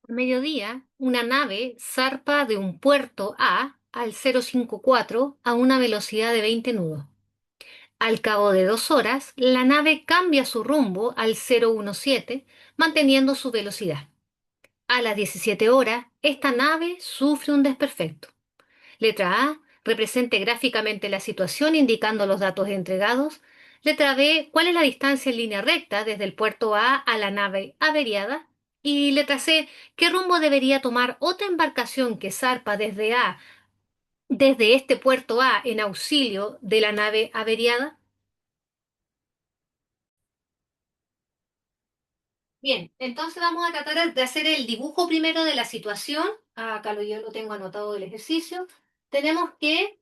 A mediodía, una nave zarpa de un puerto A al 054 a una velocidad de 20 nudos. Al cabo de 2 horas, la nave cambia su rumbo al 017, manteniendo su velocidad. A las 17 horas, esta nave sufre un desperfecto. Letra A, represente gráficamente la situación indicando los datos entregados. Letra B, cuál es la distancia en línea recta desde el puerto A a la nave averiada. Y letra C, qué rumbo debería tomar otra embarcación que zarpa desde este puerto A en auxilio de la nave averiada. Bien, entonces vamos a tratar de hacer el dibujo primero de la situación. Acá yo lo tengo anotado del ejercicio. Tenemos que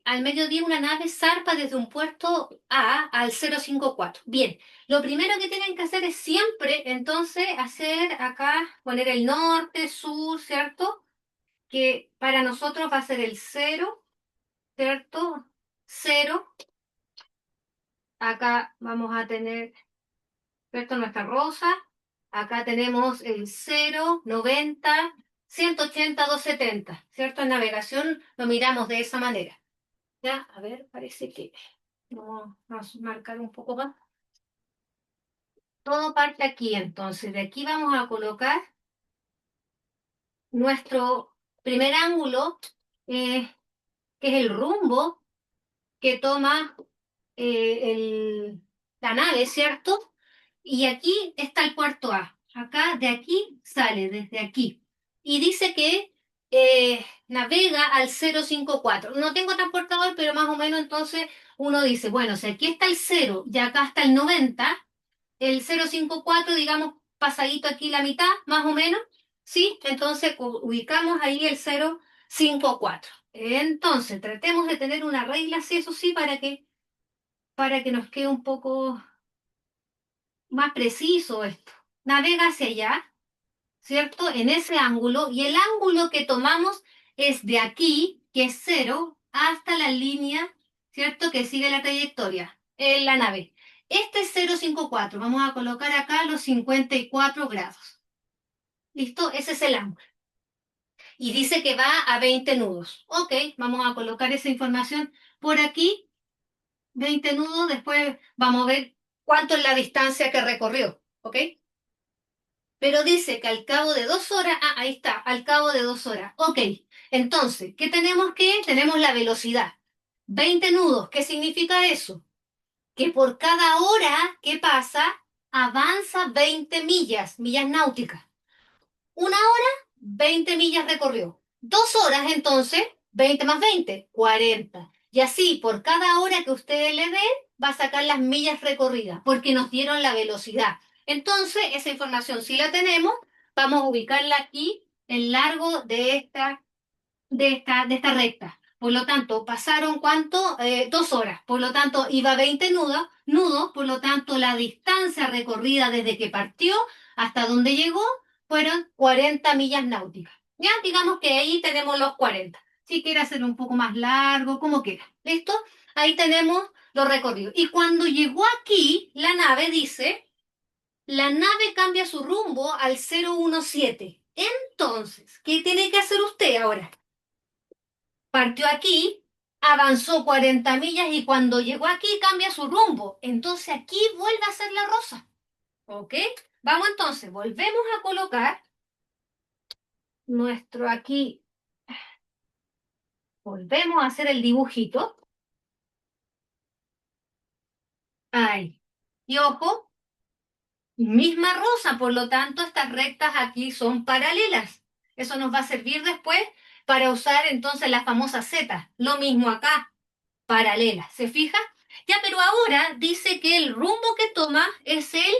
al mediodía una nave zarpa desde un puerto A al 054. Bien, lo primero que tienen que hacer es siempre entonces hacer acá, poner el norte, sur, ¿cierto? Que para nosotros va a ser el cero, ¿cierto? Cero. Acá vamos a tener, ¿cierto? Nuestra rosa. Acá tenemos el 0, 90, 180, 270, ¿cierto? En navegación lo miramos de esa manera. Ya, a ver, parece que vamos a marcar un poco más. Todo parte aquí, entonces. De aquí vamos a colocar nuestro primer ángulo, que es el rumbo que toma la nave, ¿cierto? Y aquí está el puerto A. Acá, de aquí, sale, desde aquí. Y dice que navega al 054. No tengo transportador, pero más o menos entonces uno dice, bueno, si aquí está el 0 y acá está el 90, el 054, digamos, pasadito aquí la mitad, más o menos, ¿sí? Entonces ubicamos ahí el 054. Entonces, tratemos de tener una regla, sí, eso sí, para que nos quede un poco más preciso esto. Navega hacia allá, ¿cierto? En ese ángulo, y el ángulo que tomamos es de aquí, que es cero, hasta la línea, ¿cierto? Que sigue la trayectoria en la nave. Este es 0,54. Vamos a colocar acá los 54 grados. ¿Listo? Ese es el ángulo. Y dice que va a 20 nudos. Ok, vamos a colocar esa información por aquí. 20 nudos, después vamos a ver cuánto es la distancia que recorrió, ¿ok? Pero dice que al cabo de 2 horas, ahí está, al cabo de 2 horas, ok. Entonces, ¿qué tenemos que? Tenemos la velocidad. 20 nudos, ¿qué significa eso? Que por cada hora que pasa, avanza 20 millas, millas náuticas. Una hora, 20 millas recorrió. 2 horas, entonces, 20 más 20, 40. Y así, por cada hora que ustedes le den, va a sacar las millas recorridas, porque nos dieron la velocidad. Entonces, esa información, si la tenemos, vamos a ubicarla aquí, en largo de esta recta. Por lo tanto, pasaron cuánto? 2 horas. Por lo tanto, iba 20 nudos, por lo tanto, la distancia recorrida desde que partió hasta donde llegó fueron 40 millas náuticas. Ya, digamos que ahí tenemos los 40. Si quiere hacer un poco más largo, como quiera. ¿Listo? Ahí tenemos los recorridos. Y cuando llegó aquí, la nave dice, la nave cambia su rumbo al 017. Entonces, ¿qué tiene que hacer usted ahora? Partió aquí, avanzó 40 millas y cuando llegó aquí cambia su rumbo. Entonces aquí vuelve a ser la rosa. ¿Ok? Vamos entonces, volvemos a colocar nuestro aquí, volvemos a hacer el dibujito. Ahí. Y ojo, misma rosa, por lo tanto estas rectas aquí son paralelas. Eso nos va a servir después para usar entonces la famosa Z. Lo mismo acá, paralela. ¿Se fija? Ya, pero ahora dice que el rumbo que toma es el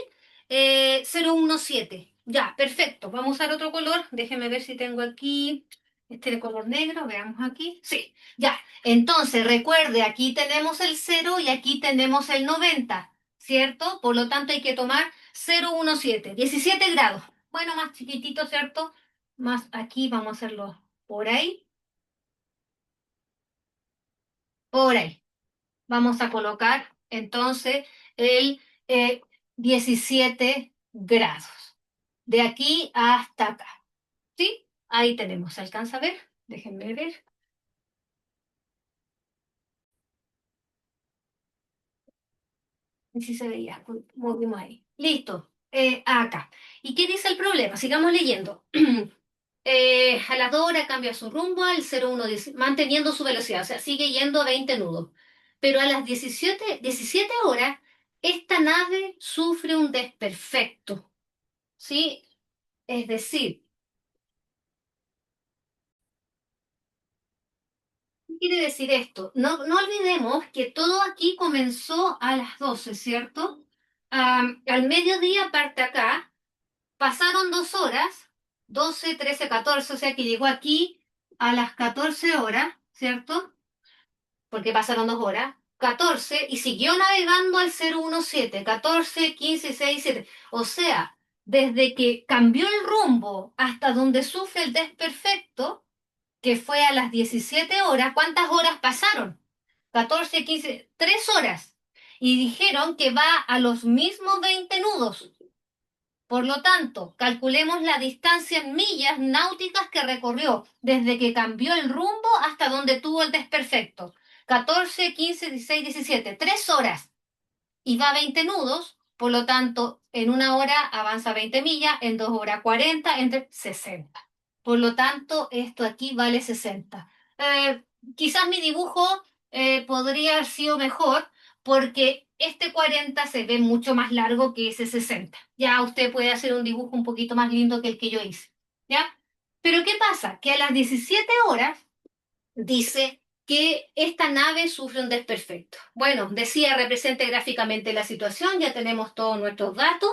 017. Ya, perfecto. Vamos a usar otro color. Déjeme ver si tengo aquí este de color negro. Veamos aquí. Sí, ya. Entonces, recuerde, aquí tenemos el 0 y aquí tenemos el 90, ¿cierto? Por lo tanto, hay que tomar 017, 17 grados. Bueno, más chiquitito, ¿cierto? Más aquí vamos a hacerlo por ahí, por ahí. Vamos a colocar entonces el 17 grados. de aquí hasta acá. ¿Sí? Ahí tenemos, ¿se alcanza a ver? Déjenme ver. Si se veía, movimos ahí. Listo. Acá. ¿Y qué dice el problema? Sigamos leyendo. A las 2 horas cambia su rumbo al 0110, manteniendo su velocidad, o sea, sigue yendo a 20 nudos. Pero a las 17 horas, esta nave sufre un desperfecto, ¿sí? Es decir, ¿qué quiere decir esto? No, no olvidemos que todo aquí comenzó a las 12, ¿cierto? Al mediodía parte acá. Pasaron 2 horas, 12, 13, 14, o sea que llegó aquí a las 14 horas, ¿cierto? Porque pasaron 2 horas, 14, y siguió navegando al 017, 14, 15, 6, 7. O sea, desde que cambió el rumbo hasta donde sufre el desperfecto, que fue a las 17 horas, ¿cuántas horas pasaron? 14, 15, 3 horas. Y dijeron que va a los mismos 20 nudos. Por lo tanto, calculemos la distancia en millas náuticas que recorrió desde que cambió el rumbo hasta donde tuvo el desperfecto. 14, 15, 16, 17, 3 horas. Y va a 20 nudos, por lo tanto, en 1 hora avanza 20 millas, en 2 horas 40, entre 60. Por lo tanto, esto aquí vale 60. Quizás mi dibujo podría haber sido mejor porque este 40 se ve mucho más largo que ese 60. Ya usted puede hacer un dibujo un poquito más lindo que el que yo hice. ¿Ya? Pero ¿qué pasa? Que a las 17 horas dice que esta nave sufre un desperfecto. Bueno, decía, represente gráficamente la situación, ya tenemos todos nuestros datos.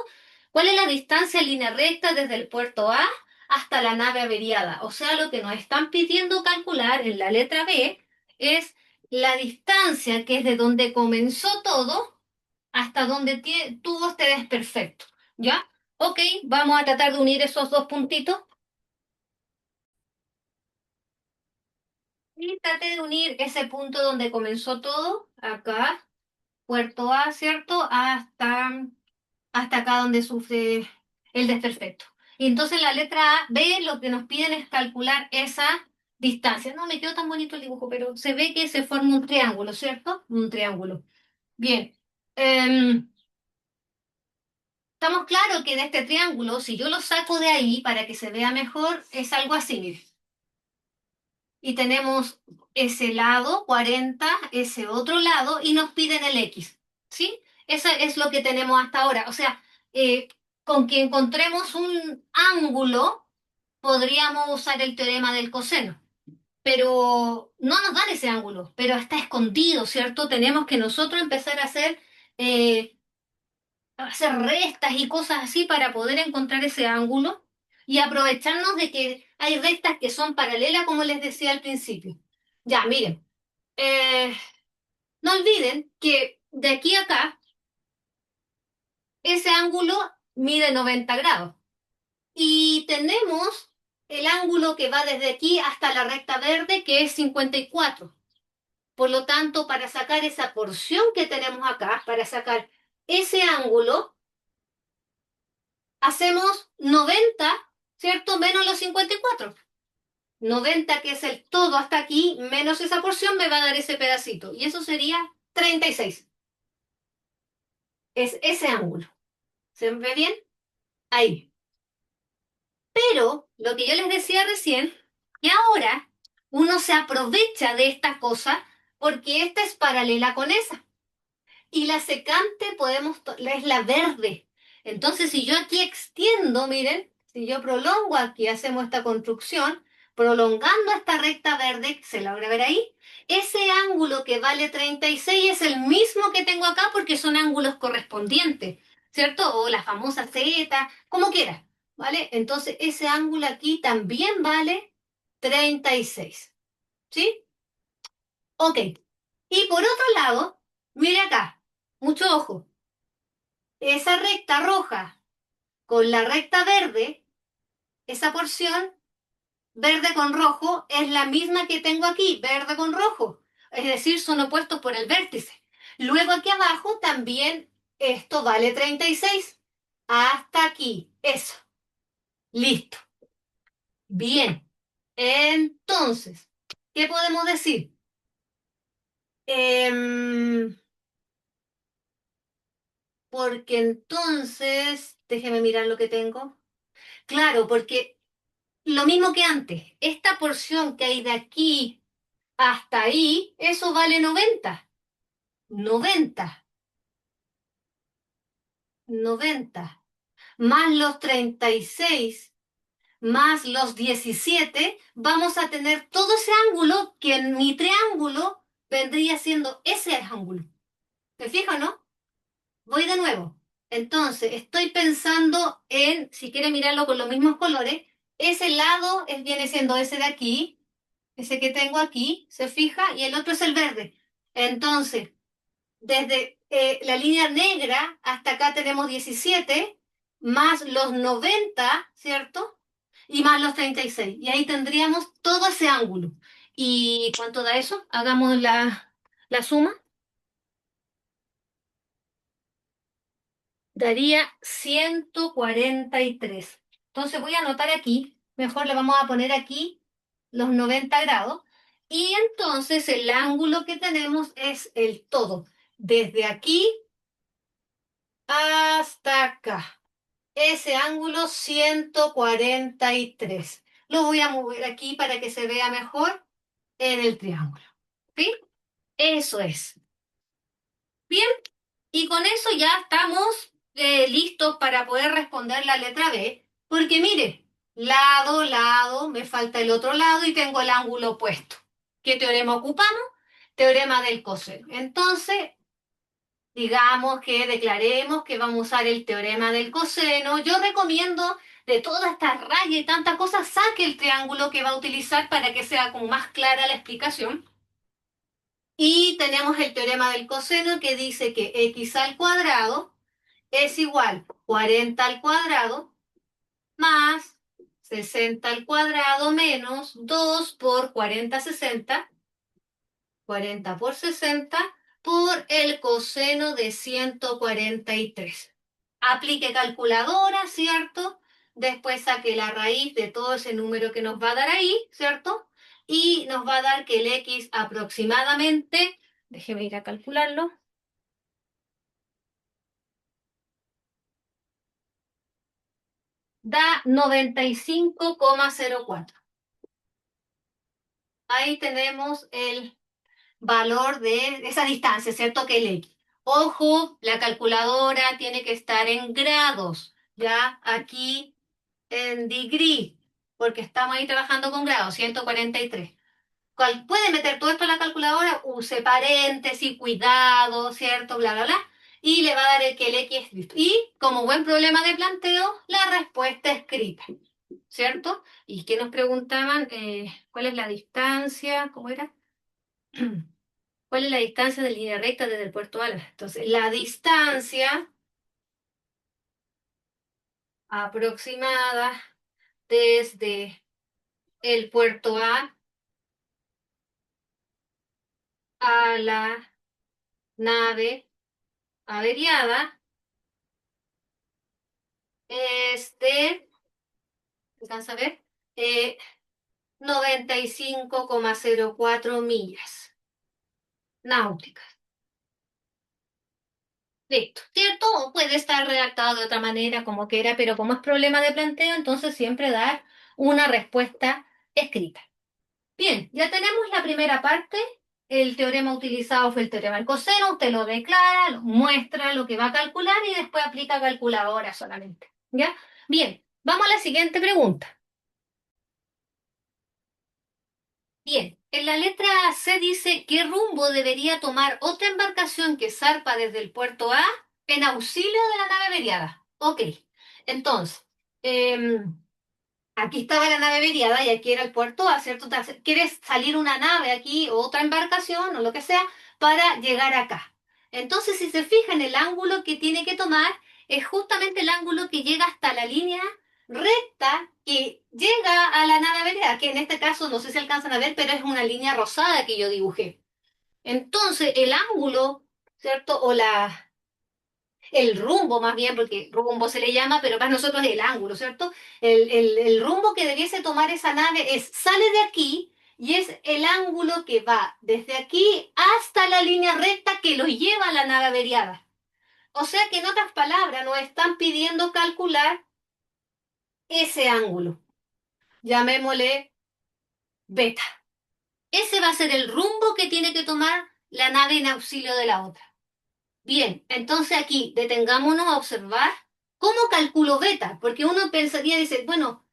¿Cuál es la distancia en línea recta desde el puerto A hasta la nave averiada? O sea, lo que nos están pidiendo calcular en la letra B es la distancia que es de donde comenzó todo hasta donde tuvo este desperfecto. ¿Ya? Ok, vamos a tratar de unir esos dos puntitos. Y trate de unir ese punto donde comenzó todo, acá, puerto A, ¿cierto? Hasta acá donde sufre el desperfecto. Y entonces la letra A, B, lo que nos piden es calcular esa distancia. No me quedó tan bonito el dibujo, pero se ve que se forma un triángulo, ¿cierto? Un triángulo. Bien. Estamos claros que de este triángulo, si yo lo saco de ahí para que se vea mejor, es algo así, mire. Y tenemos ese lado, 40, ese otro lado, y nos piden el X, ¿sí? Eso es lo que tenemos hasta ahora. O sea, eh, con que encontremos un ángulo, podríamos usar el teorema del coseno, pero no nos dan ese ángulo, pero está escondido, ¿cierto? Tenemos que nosotros empezar eh, a hacer restas y cosas así para poder encontrar ese ángulo y aprovecharnos de que hay rectas que son paralelas, como les decía al principio. Ya, miren, eh, no olviden que de aquí a acá ese ángulo mide 90 grados y tenemos el ángulo que va desde aquí hasta la recta verde que es 54. Por lo tanto, para sacar esa porción que tenemos acá, para sacar ese ángulo, hacemos 90, ¿cierto? Menos los 54. 90, que es el todo hasta aquí, menos esa porción, me va a dar ese pedacito. Y eso sería 36. Es ese ángulo. ¿Se ve bien? Ahí. Pero lo que yo les decía recién, que ahora uno se aprovecha de esta cosa porque esta es paralela con esa. Y la secante es la verde. Entonces, si yo aquí extiendo, miren, si yo prolongo aquí, hacemos esta construcción, prolongando esta recta verde, se logra ver ahí, ese ángulo que vale 36 es el mismo que tengo acá porque son ángulos correspondientes, ¿cierto? O la famosa Z, como quiera, ¿vale? Entonces, ese ángulo aquí también vale 36, ¿sí? Ok. Y por otro lado, mire acá, mucho ojo, esa recta roja con la recta verde, esa porción verde con rojo es la misma que tengo aquí, verde con rojo. Es decir, son opuestos por el vértice. Luego aquí abajo también esto vale 36. Hasta aquí, eso. Listo. Bien. Entonces, ¿qué podemos decir? Em, Porque entonces, déjeme mirar lo que tengo. Claro, porque lo mismo que antes, esta porción que hay de aquí hasta ahí, eso vale 90. 90, 90. Más los 36, más los 17, vamos a tener todo ese ángulo que en mi triángulo vendría siendo ese ángulo. ¿Te fijas, no? Voy de nuevo. Entonces, estoy pensando en, si quiere mirarlo con los mismos colores, ese lado viene siendo ese de aquí, ese que tengo aquí, se fija, y el otro es el verde. Entonces, desde la línea negra hasta acá tenemos 17, más los 90, ¿cierto? Y más los 36. Y ahí tendríamos todo ese ángulo. ¿Y cuánto da eso? Hagamos la suma. Daría 143. Entonces voy a anotar aquí, mejor le vamos a poner aquí los 90 grados. Y entonces el ángulo que tenemos es el todo, desde aquí hasta acá. Ese ángulo 143. Lo voy a mover aquí para que se vea mejor en el triángulo. ¿Sí? Eso es. Bien, y con eso ya estamos listos para poder responder la letra B, porque mire, lado, lado, me falta el otro lado y tengo el ángulo opuesto. ¿Qué teorema ocupamos? Teorema del coseno. Entonces, digamos que declaremos que vamos a usar el teorema del coseno. Yo recomiendo de todas estas rayas y tantas cosas, saque el triángulo que va a utilizar para que sea como más clara la explicación. Y tenemos el teorema del coseno que dice que x al cuadrado es igual 40 al cuadrado más 60 al cuadrado menos 2 por 40 60, 40 por 60 por el coseno de 143. Aplique calculadora, ¿cierto? Después saque la raíz de todo ese número que nos va a dar ahí, ¿cierto? Y nos va a dar que el x aproximadamente, déjeme ir a calcularlo, da 95,04. Ahí tenemos el valor de esa distancia, ¿cierto? Que el X. Ojo, la calculadora tiene que estar en grados, ¿ya? Aquí en degree, porque estamos ahí trabajando con grados, 143. Puede meter todo esto en la calculadora, use paréntesis, cuidado, ¿cierto? Bla, bla, bla. Y le va a dar el que el X es listo. Y como buen problema de planteo, la respuesta escrita, ¿cierto? Y que nos preguntaban, ¿cuál es la distancia? ¿Cómo era? ¿Cuál es la distancia de línea recta desde el puerto A? Entonces, la distancia aproximada desde el puerto a la nave averiada es de, ¿alcanza a ver? 95,04 millas náuticas. Listo, ¿cierto? O puede estar redactado de otra manera, como quiera, pero como es problema de planteo, entonces siempre dar una respuesta escrita. Bien, ya tenemos la primera parte. El teorema utilizado fue el teorema del coseno. Usted lo declara, lo muestra lo que va a calcular y después aplica calculadora solamente. ¿Ya? Bien, vamos a la siguiente pregunta. Bien, en la letra C dice qué rumbo debería tomar otra embarcación que zarpa desde el puerto A en auxilio de la nave averiada. Ok, entonces, em, aquí estaba la nave averiada y aquí era el puerto A, ¿cierto? Entonces, quieres salir una nave aquí o otra embarcación o lo que sea para llegar acá. Entonces, si se fija en el ángulo que tiene que tomar, es justamente el ángulo que llega hasta la línea recta que llega a la nave averiada, que en este caso no sé si alcanzan a ver, pero es una línea rosada que yo dibujé. Entonces, el ángulo, ¿cierto? O el rumbo más bien, porque rumbo se le llama, pero para nosotros es el ángulo, ¿cierto? El rumbo que debiese tomar esa nave es, sale de aquí y es el ángulo que va desde aquí hasta la línea recta que lo lleva a la nave averiada. O sea que en otras palabras nos están pidiendo calcular ese ángulo, llamémosle beta. Ese va a ser el rumbo que tiene que tomar la nave en auxilio de la otra. Bien, entonces aquí detengámonos a observar cómo calculo beta, porque uno pensaría, dice, bueno,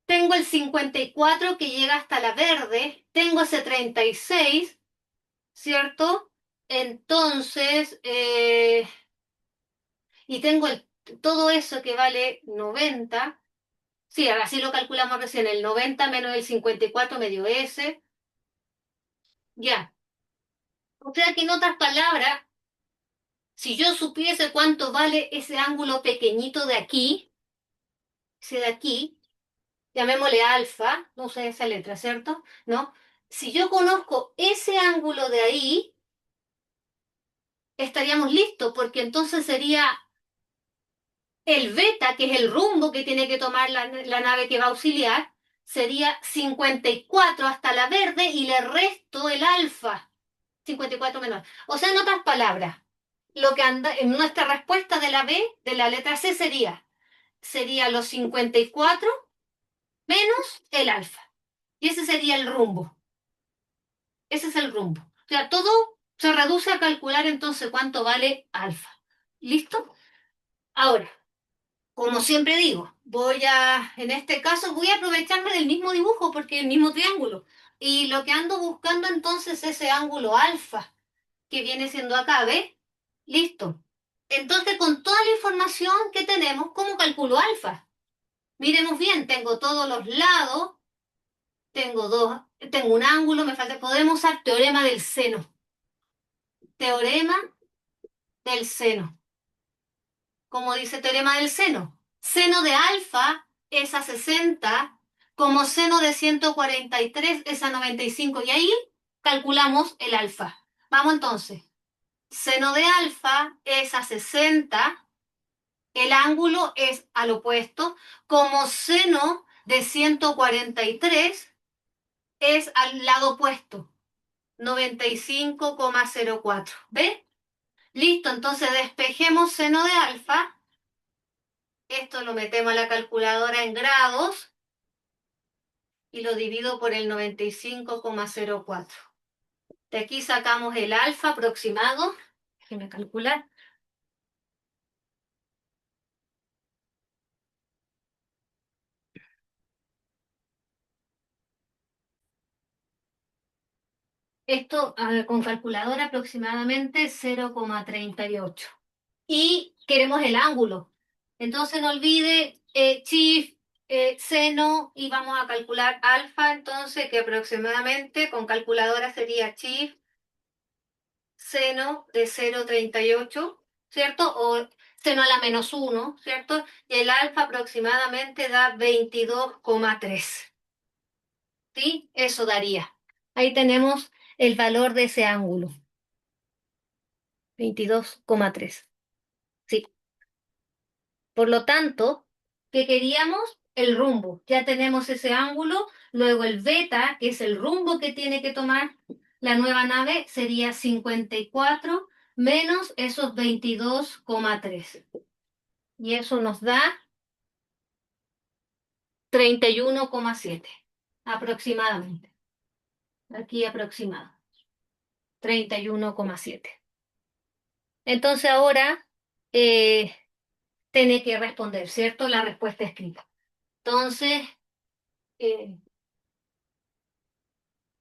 tengo el 54 que llega hasta la verde, tengo ese 36, ¿cierto? Entonces, y tengo todo eso que vale 90. Sí, así lo calculamos recién, el 90 menos el 54 me dio ese, ya. O sea que en otras palabras, si yo supiese cuánto vale ese ángulo pequeñito de aquí, ese de aquí, llamémosle alfa, no sé esa letra, ¿cierto? ¿No? Si yo conozco ese ángulo de ahí, estaríamos listos, porque entonces sería el beta, que es el rumbo que tiene que tomar la nave que va a auxiliar, sería 54 hasta la verde y le resto el alfa, 54 menor. O sea, en otras palabras, lo que anda en nuestra respuesta de la B, de la letra C, sería los 54 menos el alfa. Y ese sería el rumbo. Ese es el rumbo. O sea, todo se reduce a calcular entonces cuánto vale alfa. ¿Listo? Ahora, como siempre digo, en este caso, voy a aprovecharme del mismo dibujo porque es el mismo triángulo. Y lo que ando buscando entonces es ese ángulo alfa que viene siendo acá, ¿ves? Listo. Entonces, con toda la información que tenemos, ¿cómo calculo alfa? Miremos bien, tengo todos los lados, tengo un ángulo, me falta, podemos usar teorema del seno. Teorema del seno. Como dice teorema del seno. Seno de alfa es a 60, como seno de 143 es a 95. Y ahí calculamos el alfa. Vamos entonces. Seno de alfa es a 60, el ángulo es al opuesto, como seno de 143 es al lado opuesto, 95,04. ¿Ve? Listo, entonces despejemos seno de alfa. Esto lo metemos a la calculadora en grados y lo divido por el 95,04. De aquí sacamos el alfa aproximado. Déjenme calcular. Esto con calculadora aproximadamente 0,38. Y queremos el ángulo. Entonces no olvide chif, seno y vamos a calcular alfa, entonces que aproximadamente con calculadora sería chif seno de 0,38, ¿cierto? O seno a la -1, ¿cierto? Y el alfa aproximadamente da 22,3. ¿Sí? Eso daría. Ahí tenemos el valor de ese ángulo, 22,3. Sí. Por lo tanto, ¿qué queríamos? El rumbo. Ya tenemos ese ángulo. Luego el beta, que es el rumbo que tiene que tomar la nueva nave, sería 54 menos esos 22,3. Y eso nos da 31,7 aproximadamente. Aquí aproximado. 31,7. Entonces ahora eh, tiene que responder, ¿cierto? La respuesta escrita. Entonces, eh,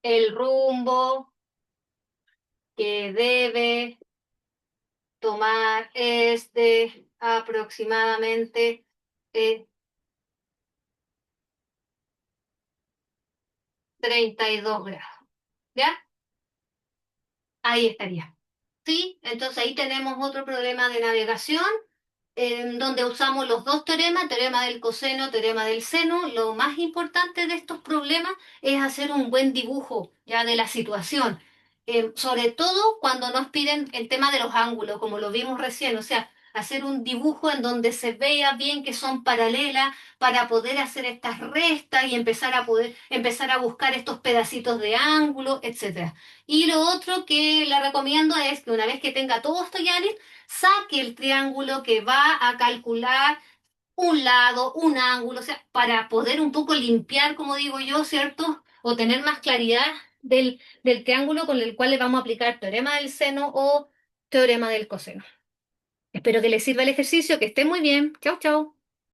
el rumbo que debe tomar es de aproximadamente eh, 32 grados. ¿Ya? Ahí estaría. ¿Sí? Entonces ahí tenemos otro problema de navegación en donde usamos los dos teoremas, teorema del coseno, teorema del seno. Lo más importante de estos problemas es hacer un buen dibujo ya de la situación. Sobre todo cuando nos piden el tema de los ángulos, como lo vimos recién. O sea, hacer un dibujo en donde se vea bien que son paralelas para poder hacer estas restas y empezar a buscar estos pedacitos de ángulo, etcétera. Y lo otro que le recomiendo es que una vez que tenga todo esto ya listo, saque el triángulo que va a calcular un lado, un ángulo, o sea, para poder un poco limpiar, como digo yo, ¿cierto? O tener más claridad del triángulo con el cual le vamos a aplicar teorema del seno o teorema del coseno. Espero que les sirva el ejercicio, que esté muy bien. Chau, chau.